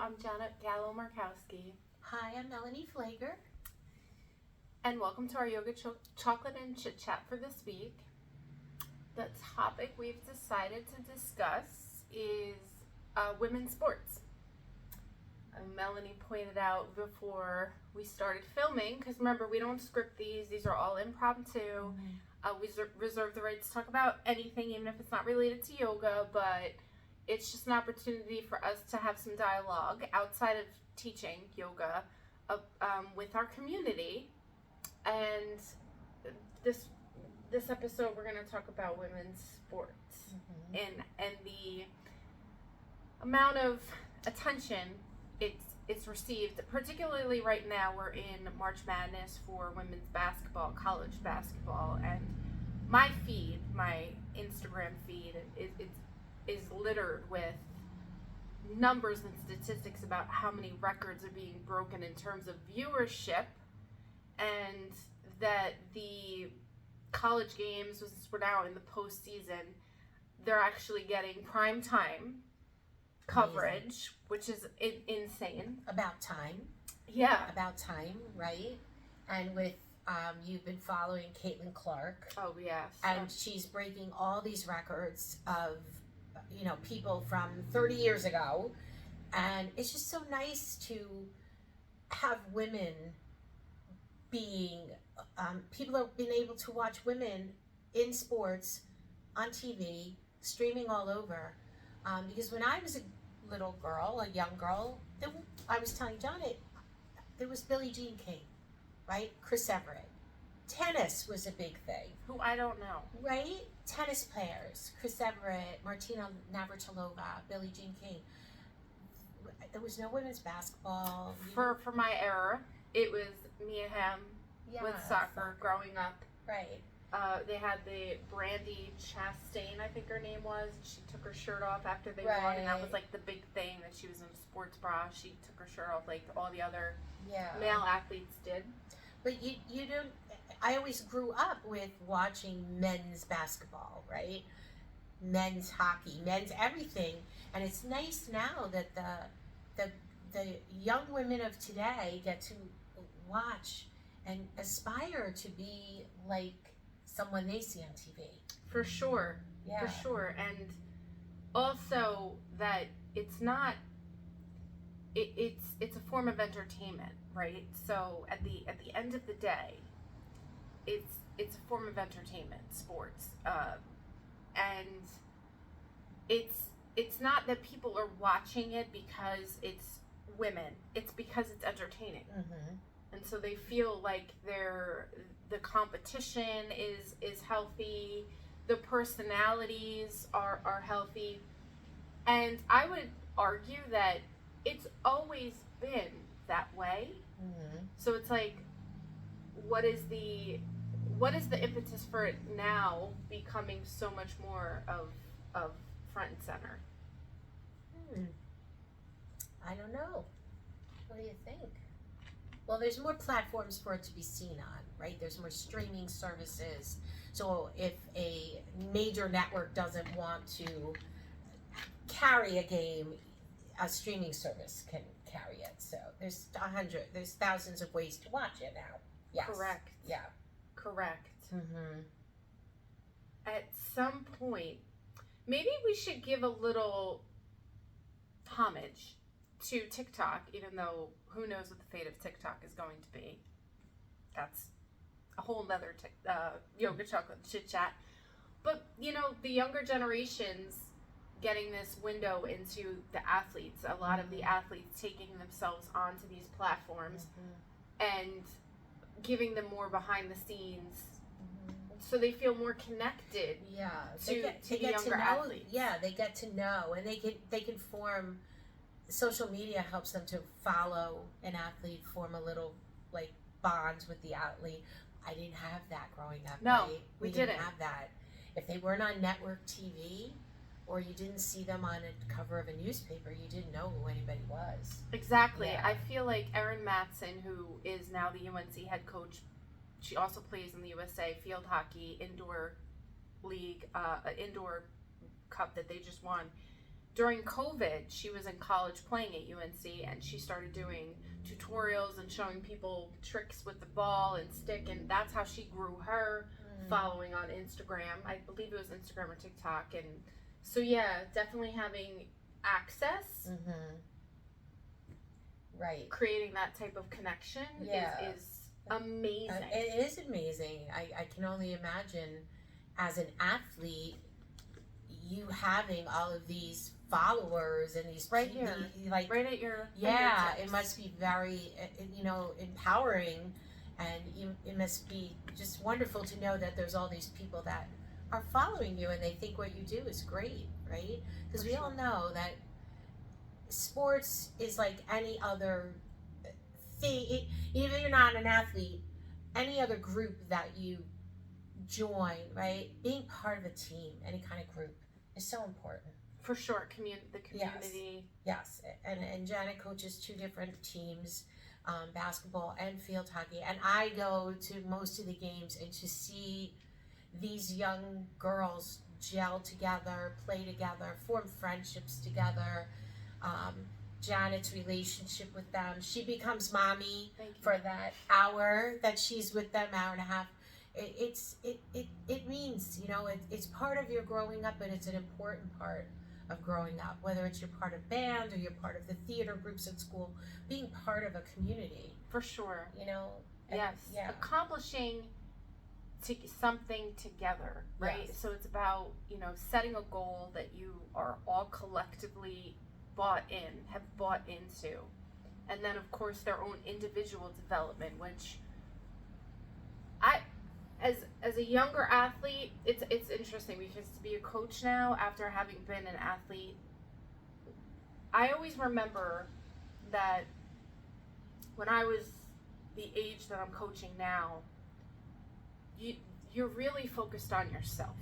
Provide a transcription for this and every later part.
I'm Janet Gallo-Markowski, Hi, I'm Melanie Flager. and welcome to our Yoga Chocolate and Chit Chat for this week. The topic we've decided to discuss is women's sports. Melanie pointed out before we started filming, because remember, we don't script these are all impromptu. We reserve the right to talk about anything, even if it's not related to yoga, but it's just an opportunity for us to have some dialogue outside of teaching yoga with our community. And this episode, we're going to talk about women's sports and the amount of attention it's received. Particularly right now, we're in March Madness for women's basketball, college basketball, and my Instagram feed is littered with numbers and statistics about how many records are being broken in terms of viewership, and that the college games, since we're now in the postseason, they're actually getting prime time coverage, which is insane. About time. Yeah. About time, right? And with, you've been following Caitlin Clark. Oh, yes. And she's breaking all these records of, people from 30 years ago. And it's just so nice to have women being, people have been able to watch women in sports, on TV, streaming all over. Because when I was a little girl, a young girl, I was telling John there was Billie Jean King, right? Chris Everett. Tennis was a big thing. Who I don't know. Right? Tennis players. Chris Everett, Martina Navratilova, Billie Jean King. There was no women's basketball. For my era, it was Mia Hamm with soccer growing up. Right. They had the Brandy Chastain, I think her name was. She took her shirt off after they won, and that was like the big thing, that she was in a sports bra. She took her shirt off like all the other male athletes did. But you don't. I always grew up with watching men's basketball, right? Men's hockey, men's everything, and it's nice now that the young women of today get to watch and aspire to be like someone they see on TV. For sure. Yeah. For sure. And also that it's not it's a form of entertainment, right? So at the end of the day, it's a form of entertainment, sports. And it's not that people are watching it because it's women. It's because it's entertaining. And so they feel like the competition is healthy, the personalities are healthy. And I would argue that it's always been that way. So it's like, what is the impetus for it now becoming so much more of front and center? I don't know. What do you think? Well, there's more platforms for it to be seen on, right? There's more streaming services. So if a major network doesn't want to carry a game, a streaming service can carry it. So there's thousands of ways to watch it now. Yes. Correct. Yeah. Correct. At some point, maybe we should give a little homage to TikTok, even though who knows what the fate of TikTok is going to be. That's a whole nother yoga chocolate chit chat. But the younger generations getting this window into the athletes, a lot of the athletes taking themselves onto these platforms and giving them more behind the scenes, so they feel more connected. Yeah, to the younger athletes. Yeah, they get to know, and they can form. Social media helps them to follow an athlete, form a little like bonds with the athlete. I didn't have that growing up. No, right? we didn't have that. If they weren't on network TV, or you didn't see them on a cover of a newspaper, you didn't know who anybody was. Exactly. Yeah. I feel like Erin Matson, who is now the UNC head coach, she also plays in the USA field hockey indoor league, indoor cup that they just won. during COVID, she was in college playing at UNC, and she started doing tutorials and showing people tricks with the ball and stick, and that's how she grew her following on Instagram. I believe it was Instagram or TikTok. And so yeah, definitely having access, right, creating that type of connection is amazing. It is amazing. I can only imagine as an athlete, you having all of these followers and these right here, like right at your fingertips. It must be very empowering, and it must be just wonderful to know that there's all these people that are following you and they think what you do is great, right? Because we all know that sports is like any other thing. Even if you're not an athlete, any other group that you join, right? Being part of a team, any kind of group, is so important. For sure, the community. Yes. And Janet coaches 2 different teams, basketball and field hockey. And I go to most of the games, and to see these young girls gel together, play together, form friendships together. Janet's relationship with them. She becomes mommy for that hour that she's with them, hour and a half. It means, it's part of your growing up, and it's an important part of growing up, whether it's you're part of band or you're part of the theater groups at school, being part of a community. For sure. Yes. Accomplishing something together, right? Yes. So it's about, setting a goal that you are all collectively have bought into. And then of course their own individual development, which as a younger athlete, it's interesting because to be a coach now after having been an athlete, I always remember that when I was the age that I'm coaching now, you're really focused on yourself.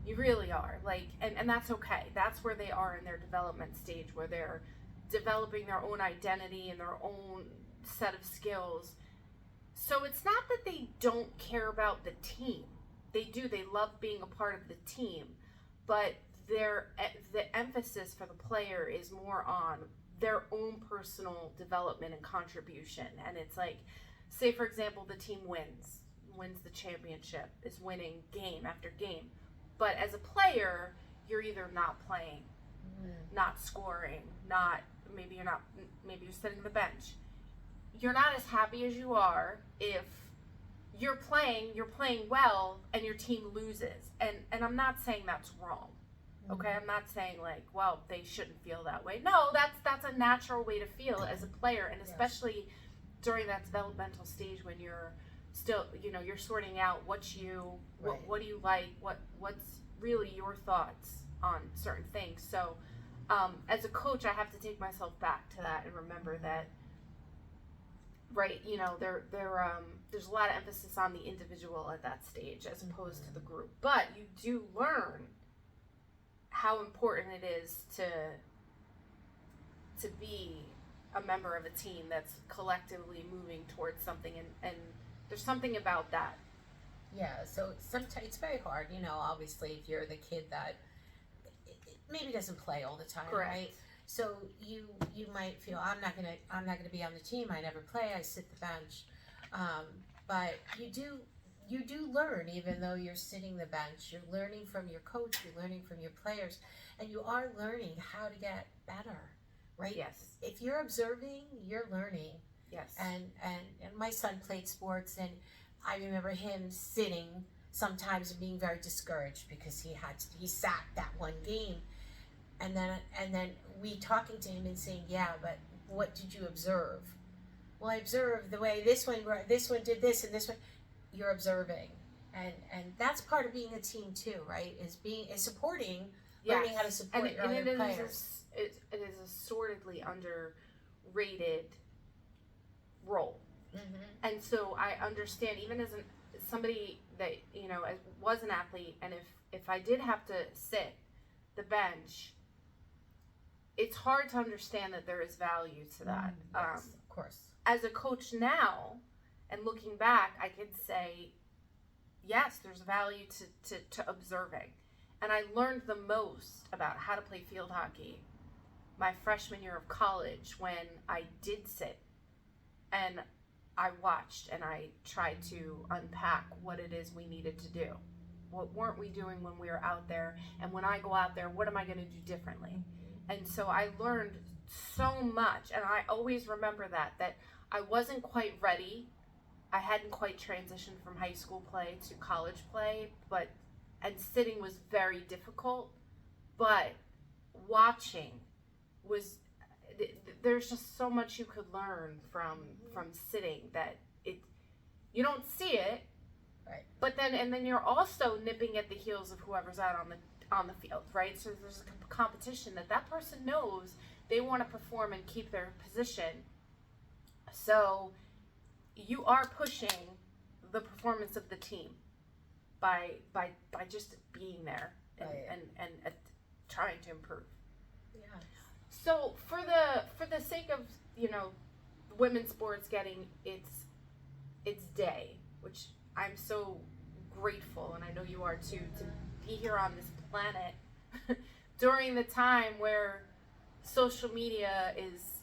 You really are. And that's okay. That's where they are in their development stage, where they're developing their own identity and their own set of skills. So it's not that they don't care about the team. They do. They love being a part of the team. But the emphasis for the player is more on their own personal development and contribution. And it's like, say for example, the team wins the championship, is winning game after game. But as a player, you're either not playing, not scoring, maybe you're sitting on the bench. You're not as happy as you are if you're playing well and your team loses. And I'm not saying that's wrong. Okay, I'm not saying well, they shouldn't feel that way. No, that's a natural way to feel as a player, and especially during that developmental stage when you're still, you're sorting out what do you like, what's really your thoughts on certain things. So as a coach, I have to take myself back to that and remember that, right, there's a lot of emphasis on the individual at that stage as opposed to the group. But you do learn how important it is to be a member of a team that's collectively moving towards something, and there's something about that. Yeah, so sometimes it's very hard, obviously, if you're the kid that maybe doesn't play all the time. Correct. Right? So you might feel, I'm not gonna be on the team. I never play. I sit the bench. But you do learn, even though you're sitting the bench. You're learning from your coach. You're learning from your players, and you are learning how to get better. Right? Yes. If you're observing, you're learning. Yes. And my son played sports, and I remember him sitting sometimes and being very discouraged because he sat that one game, and then we talking to him and saying, yeah, but what did you observe? Well, I observed the way this one did this and this one. You're observing, and that's part of being a team too, right? Is supporting, learning how to support your other players. It is a sortedly underrated role. And so I understand, even as somebody that was an athlete, and if I did have to sit the bench, it's hard to understand that there is value to that. Yes, of course. As a coach now, and looking back, I could say, yes, there's value to observing. And I learned the most about how to play field hockey my freshman year of college when I did sit and I watched and I tried to unpack what it is we needed to do. What weren't we doing when we were out there? And when I go out there, what am I going to do differently? And so I learned so much. And I always remember that I wasn't quite ready. I hadn't quite transitioned from high school play to college play, and sitting was very difficult. But watching was, there's just so much you could learn from sitting that you don't see it, right? But then you're also nipping at the heels of whoever's out on the field, right? So there's a competition that person knows they want to perform and keep their position. So you are pushing the performance of the team by just being there and trying to improve. Yeah. So for the sake of women's sports getting its day, which I'm so grateful, and I know you are too, to be here on this planet during the time where social media is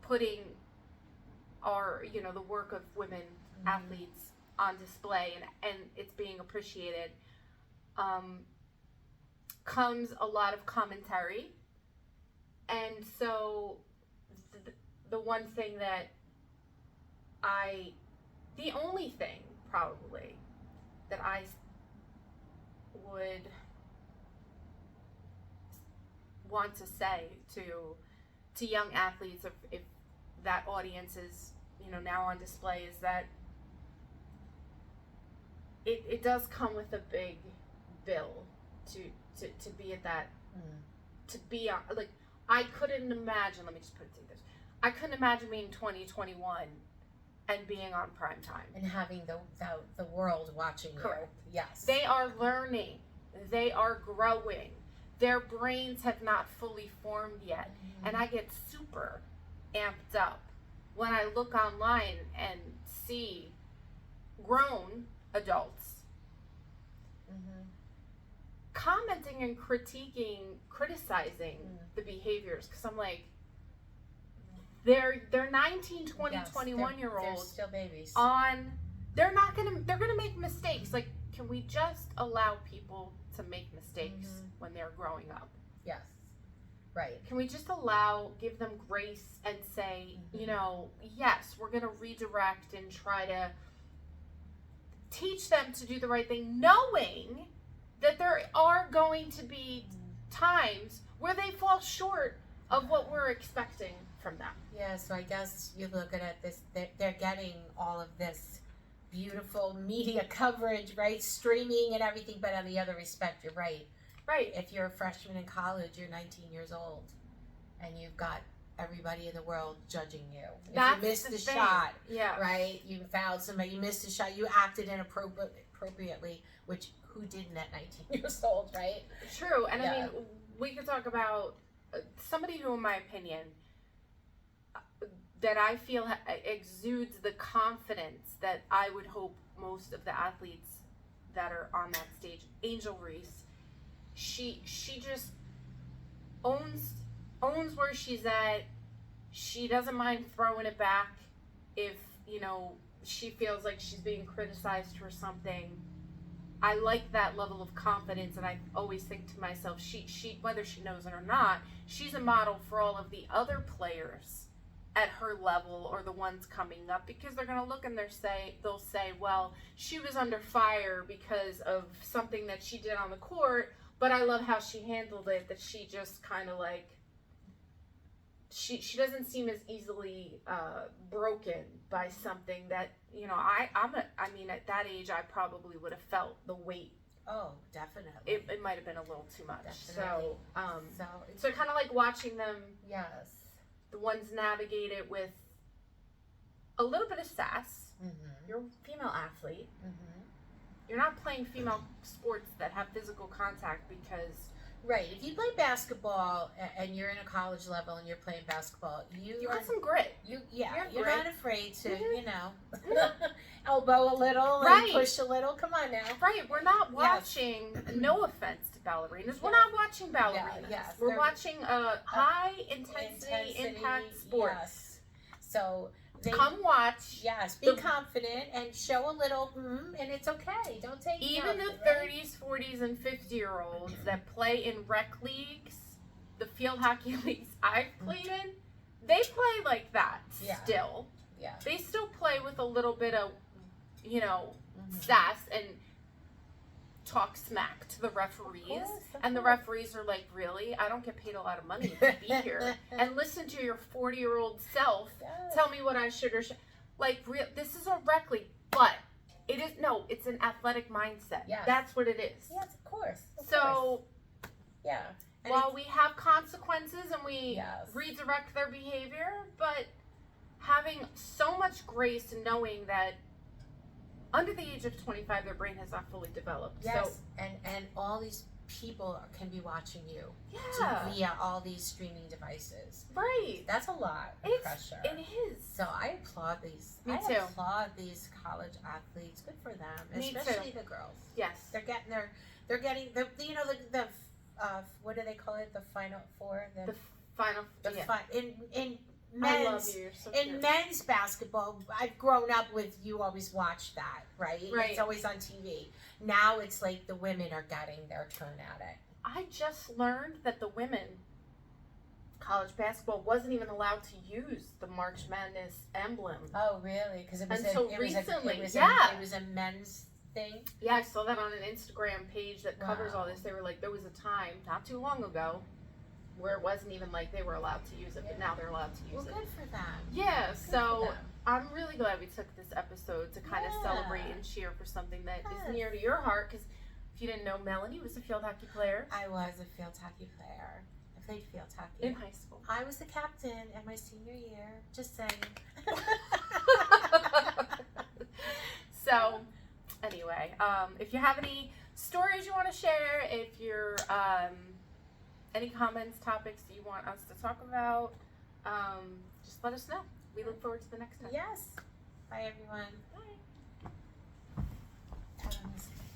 putting the work of women athletes on display and it's being appreciated, comes a lot of commentary. And so the one thing the only thing probably that I would want to say to young athletes, if that audience is now on display, is that it does come with a big bill to be at that, to be on, like, I couldn't imagine, let me just put it to this, I couldn't imagine being 2021 and being on prime time and having the world watching. Correct. You. Yes, they are learning, they are growing, their brains have not fully formed yet, and I get super amped up when I look online and see grown adults commenting and criticizing the behaviors, because I'm like, they're 19, 20, yes, 21 year olds, they're still babies, they're gonna make mistakes. Like, can we just allow people to make mistakes when they're growing up? Yes, right. Can we just give them grace and say, yes, we're gonna redirect and try to teach them to do the right thing, knowing that there are going to be times where they fall short of what we're expecting from them. Yeah, so I guess you look at this, they're getting all of this beautiful media coverage, right? Streaming and everything, but on the other respect, you're right. Right. If you're a freshman in college, you're 19 years old, and you've got everybody in the world judging you. If you missed the shot, right? You fouled somebody, you missed a shot, you acted inappropriately, which who didn't at 19 years old, right? True, and I mean, we could talk about somebody who, in my opinion, that I feel exudes the confidence that I would hope most of the athletes that are on that stage. Angel Reese, she just owns where she's at. She doesn't mind throwing it back if she feels like she's being criticized for something. I like that level of confidence, and I always think to myself, she whether she knows it or not, she's a model for all of the other players at her level or the ones coming up, because they're going to look and they'll say, well, she was under fire because of something that she did on the court, but I love how she handled it, that she just kind of like, she doesn't seem as easily broken by something that, I mean, at that age, I probably would have felt the weight. Oh, definitely. It might have been a little too much. Definitely. So kind of like watching them, yes, the ones navigate it with a little bit of sass. You're a female athlete. You're not playing female sports that have physical contact because Right. If you play basketball and you're in a college level and you're playing basketball, You got some grit. you're grit. not afraid to, Mhm. elbow a little and Right. push a little. Come on now. Right, we're not watching, no offense to ballerinas, we're not watching ballerinas. yes, We're they're- watching a high intensity impact sport. Yes. So Come watch. Yes, be confident and show a little, and it's okay. Don't take Even the nothing, 30s, 40s, and 50-year-olds that play in rec leagues, the field hockey leagues I've played in, they play like that still. Yeah. They still play with a little bit of, Mhm. sass and talk smack to the referees. And the referees are like, really? I don't get paid a lot of money to be here. And listen to your 40-year-old self tell me what I should or should. Like, this is a rec league, but it's an athletic mindset. Yes. That's what it is. Yes, of course. Yeah. And while we have consequences and we Yes. redirect their behavior, but having so much grace and knowing that under the age of 25, their brain has not fully developed. Yes, So, and all these people can be watching you yeah, via all these streaming devices. right. That's a lot of pressure. It is. So I applaud these. Me I too. applaud these college athletes. Good for them, Me especially too. the girls. Yes. They're getting the what do they call it? The final four. The final. In I love men's you. You're so in cute. men's basketball, I've grown up with you always watch that, right? Right. It's always on TV. Now it's like the women are getting their turn at it. I just learned that the women college basketball wasn't even allowed to use the March Madness emblem. Oh, really? Because it was Until it was recently, it was yeah. it was a men's thing. Yeah, I saw that on an Instagram page that covers Wow. all this. They were like, there was a time not too long ago where it wasn't even like they were allowed to use it, but now they're allowed to use Well, it. good for them. Yeah, Good for so them. I'm really glad we took this episode to kind of Yeah. celebrate and cheer for something that Yes. is near to your heart. Because if you didn't know, Melanie was a field hockey player I was a field hockey player. I played field hockey. in high school. I was the captain in my senior year. Just saying. So, anyway, if you have any stories you want to share, if you're any comments, topics you want us to talk about, just let us know. We look forward to the next time. Yes. Bye, everyone. Bye. Hold on a second.